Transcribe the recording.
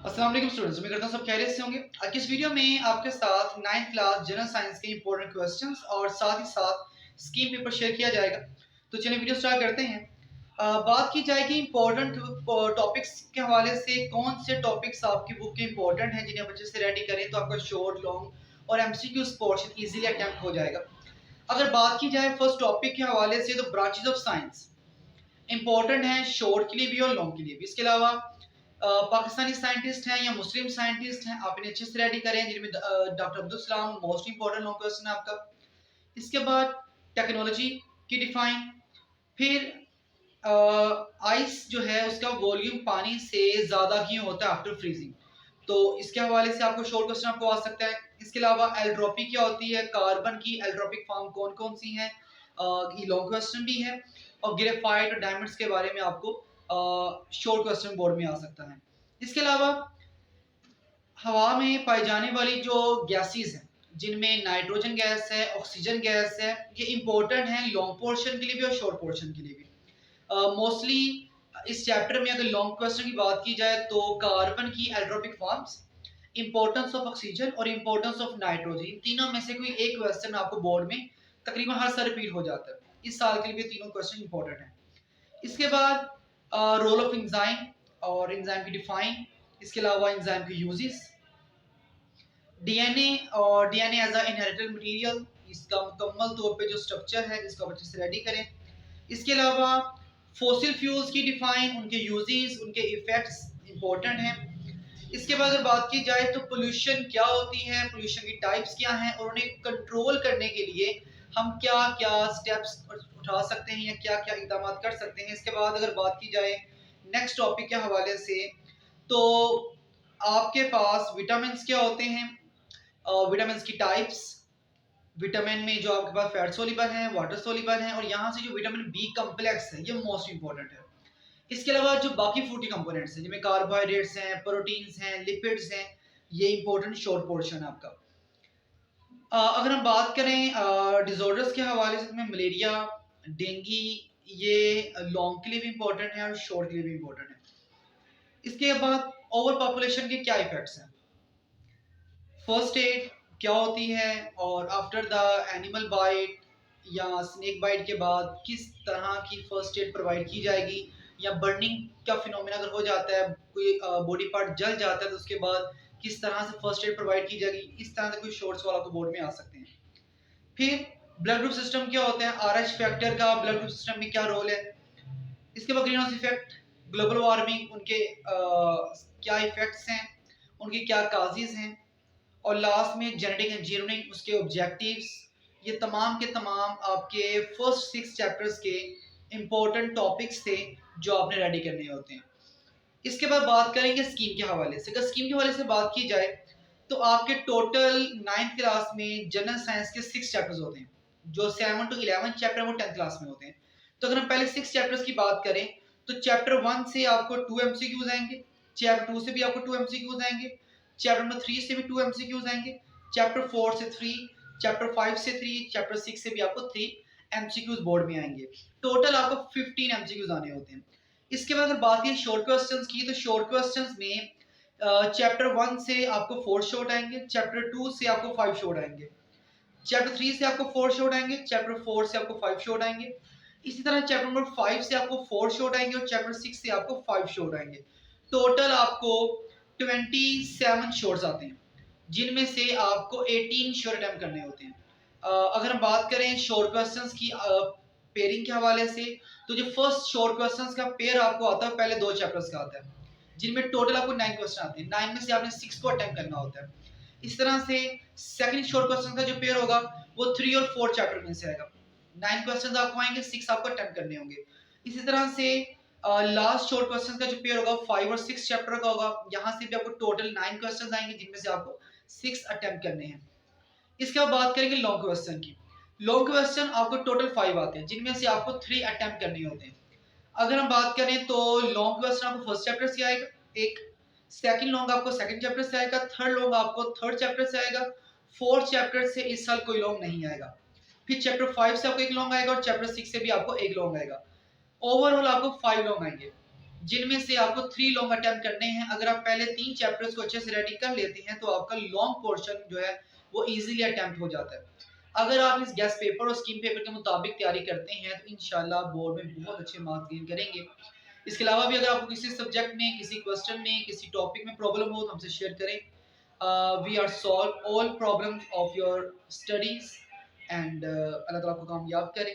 अस्सलाम वालेकुम स्टूडेंट्स, उम्मीद करता हूँ सब खैरियत से होंगे। आज की इस वीडियो में आपके साथ 9th क्लास जनरल साइंस के इंपॉर्टेंट क्वेश्चंस और साथ ही साथ स्कीम पेपर शेयर किया जाएगा। तो चलिए वीडियो स्टार्ट करते हैं। बात की जाएगी इंपॉर्टेंट टॉपिक्स के हवाले से, कौन से टॉपिक्स आपकी बुक के इंपॉर्टेंट हैं जिन्हें आप अच्छे से रेडी करें तो आपका शॉर्ट, लॉन्ग और एमसीक्यू पोर्शन इजीली अटेम्प्ट हो जाएगा। अगर बात की जाए फर्स्ट टॉपिक के हवाले से, तो ब्रांचेस ऑफ साइंस इंपॉर्टेंट है शॉर्ट के लिए भी और लॉन्ग के लिए भी। इसके अलावा पाकिस्तानी साइंटिस्ट हैं या मुस्लिम साइंटिस्ट हैं, आप इन्हें अच्छे से रेडी करें, जिनमें doctor Abdul Salam most important long question है आपका। इसके बाद टेक्नोलॉजी की डिफाइन, फिर आइस जो है उसका वॉल्यूम पानी से ज़्यादा क्यों होता है आफ्टर फ्रीजिंग, तो इसके हवाले से आपको शॉर्ट क्वेश्चन आपको आ सकता है। इसके अलावा एल्ट्रोपी क्या होती है, कार्बन की एल्ट्रोपिक फॉर्म कौन कौन सी हैं, ये लॉन्ग क्वेश्चन भी है। और ग्रेफाइट और डायमंड्स के बारे में आपको शॉर्ट क्वेश्चन बोर्ड में आ सकता है। इसके अलावा हवा में पाई जाने वाली जो गैसेस हैं, जिनमें नाइट्रोजन गैस है, ऑक्सीजन गैस है, ये इंपॉर्टेंट है लॉन्ग पोर्शन के लिए भी और शॉर्ट पोर्शन के लिए भी। मोस्टली इस चैप्टर में अगर लॉन्ग क्वेश्चन की बात की जाए तो कार्बन की एल्ट्रोपिक फॉर्म्स, इंपॉर्टेंस ऑफ ऑक्सीजन और इंपॉर्टेंस ऑफ नाइट्रोजन, इन तीनों में से कोई एक क्वेश्चन आपको बोर्ड में तकरीबन हर साल रिपीट हो जाता है। इस साल के लिए तीनों क्वेश्चन इंपॉर्टेंट है। इसके बाद रोल ऑफ एंजाइम और एंजाइम की डिफाइन, इसके अलावा एंजाइम के यूजेस, डीएनए और DNA as a inherited material, इसका मुकम्मल तौर पे जो स्ट्रक्चर है इसको अच्छे से रेडी करें। इसके अलावा फॉसिल फ्यूल्स की डिफाइन, उनके यूजेस, उनके इफेक्ट्स इंपॉर्टेंट हैं। इसके बाद अगर बात की जाए तो पोल्यूशन क्या होती है, पोल्यूशन की टाइप्स क्या हैं और उन्हें कंट्रोल करने के लिए हम क्या क्या स्टेप्स उठा सकते हैं या क्या क्या इकदाम कर सकते हैं। इसके बाद अगर बात की जाए नेक्स्ट टॉपिक के हवाले से, तो आपके पास विटामिन क्या होते हैं, विटामिन की टाइप्स, विटामिन में जो आपके पास फैट सोल्यूबल है, वाटर सोल्यूबल है, और यहाँ से जो विटामिन बी कम्प्लेक्स है ये मोस्ट इंपॉर्टेंट है। इसके अलावा जो बाकी फूड के कंपोनेंट्स हैं, जिनमें कार्बोहाइड्रेट्स हैं, प्रोटीन्स हैं, लिपिड्स हैं, ये इंपॉर्टेंट शॉर्ट पोर्शन है आपका। अगर हम बात करें डिसऑर्डर्स के हवाले से, में मलेरिया, डेंगी, ये लॉन्ग के लिए भी इंपॉर्टेंट है और शॉर्ट के लिए भी इंपॉर्टेंट है। इसके बाद ओवर पॉपुलेशन के क्या इफेक्ट्स हैं, फर्स्ट एड क्या होती है, और आफ्टर द एनिमल बाइट या स्नेक बाइट के बाद किस तरह की फर्स्ट एड प्रोवाइड की जाएगी, या बर्निंग का फिनोमेना अगर हो जाता है, कोई बॉडी पार्ट जल जाता है तो उसके बाद किस तरह से फर्स्ट एड प्रोवाइड की जाएगी, इस तरह से कोई शॉर्ट्स वाला तो बोर्ड में आ सकते हैं। फिर ब्लड ग्रुप सिस्टम क्या होता है, आरएच फैक्टर का ब्लड ग्रुप सिस्टम में क्या रोल है। इसके बाद green house effect, global warming, उनके क्या इफेक्ट्स हैं, उनके क्या काजेज हैं, और लास्ट में जेनेटिक इंजीनियरिंग, उसके ऑब्जेक्टिव्स। ये तमाम के तमाम आपके फर्स्ट 6 चैप्टर्स के इंपॉर्टेंट टॉपिक्स थे जो आपने रेडी करने होते हैं। इसके बाद बात करेंगे स्कीम के हवाले से। अगर स्कीम के हवाले से बात की जाए तो आपके टोटल 9th क्लास में जनरल साइंस के 6 चैप्टर्स होते हैं, जो 7 to 11 चैप्टर वो 10th क्लास में होते हैं। तो अगर हम पहले 6 चैप्टर्स की बात करें तो चैप्टर 1 से आपको 2 एमसीक्यूज आएंगे, चैप्टर 2 से भी आपको 2 एमसीक्यूज आएंगे, चैप्टर नंबर 3 से भी 2 एमसीक्यूज आएंगे, चैप्टर 4 से 3, चैप्टर 5 से 3, चैप्टर 6 से भी आपको 3 एमसीक्यूज बोर्ड में आएंगे। टोटल आपको 15 एमसीक्यूज आने होते हैं। इसके बाद अगर बात की शॉर्ट क्वेश्चंस की, तो शॉर्ट क्वेश्चंस में चैप्टर 1 से आपको 4 शॉर्ट आएंगे, चैप्टर 2 से आपको 5 शॉर्ट आएंगे, चैप्टर 3 से आपको 4 शॉर्ट आएंगे, चैप्टर 4 से आपको 5 शॉर्ट आएंगे। इसी तरह चैप्टर नंबर 5 से आपको 4 शॉर्ट आएंगे और चैप्टर 6 से आपको 5 शॉर्ट आएंगे। टोटल आपको 27 शॉर्ट्स आते हैं, जिनमें से आपको 18 शॉर्ट अटेम्प्ट करने होते हैं। अगर हम बात करें शॉर्ट क्वेश्चंस की पेयरिंग के हवाले से, तो जो फर्स्ट शॉर्ट क्वेश्चंस का पेयर आपको आता है पहले 2 चैप्टर्स का आता है, जिनमें टोटल आपको 9 क्वेश्चन आते हैं। 9 में से आपने 6 को अटेम्प्ट करना होता है। इस तरह से सेकंड शॉर्ट क्वेश्चन का जो पेयर होगा वो 3 और 4 चैप्टर में से आएगा। 9 क्वेश्चंस आपको आएंगे, 6 आपको अटेम्प्ट करने होंगे। इसी तरह से लास्ट शॉर्ट क्वेश्चन का जो पेयर होगा 5 और 6 चैप्टर का होगा, यहाँ से भी आपको टोटल 9 क्वेश्चन आएंगे, जिनमें से आपको 6 अटेम्प्ट करने हैं। इसके बाद बात करेंगे लॉन्ग क्वेश्चन की। लॉन्ग क्वेश्चन आपको टोटल 5 आते हैं, जिनमें से आपको 3 अटेम्प्ट करने होते हैं। अगर हम बात करें तो लॉन्ग क्वेश्चन आपको फर्स्ट चैप्टर से आएगा एक, सेकंड लॉन्ग आपको सेकंड चैप्टर से आएगा, थर्ड लॉन्ग आपको थर्ड चैप्टर से आएगा, फोर्थ चैप्टर से इस साल कोई लॉन्ग नहीं आएगा। फिर चैप्टर 5 से आपको एक लॉन्ग आएगा और चैप्टर 6 से भी आपको एक लॉन्ग आएगा। ओवरऑल आपको 5 लॉन्ग आएंगे। जिनमें से आपको 3 लॉन्ग अटेम्प्ट करने हैं। अगर आप पहले 3 चैप्टर्स को अच्छे से रेडी कर लेते हैं तो आपका लॉन्ग पोर्शन जो है वो इजीली अटेम्प्ट हो जाता है। अगर आप इस गेस्ट पेपर और स्कीम पेपर के मुताबिक तैयारी करते हैं तो इंशाल्लाह बोर्ड में बहुत अच्छे मार्क्स गेन करेंगे। इसके अलावा भी अगर आपको किसी सब्जेक्ट में, किसी क्वेश्चन में, किसी टॉपिक में प्रॉब्लम हो तो हमसे शेयर करें। We are solve all problems of your studies and Allah ताला आपको कामयाब करे।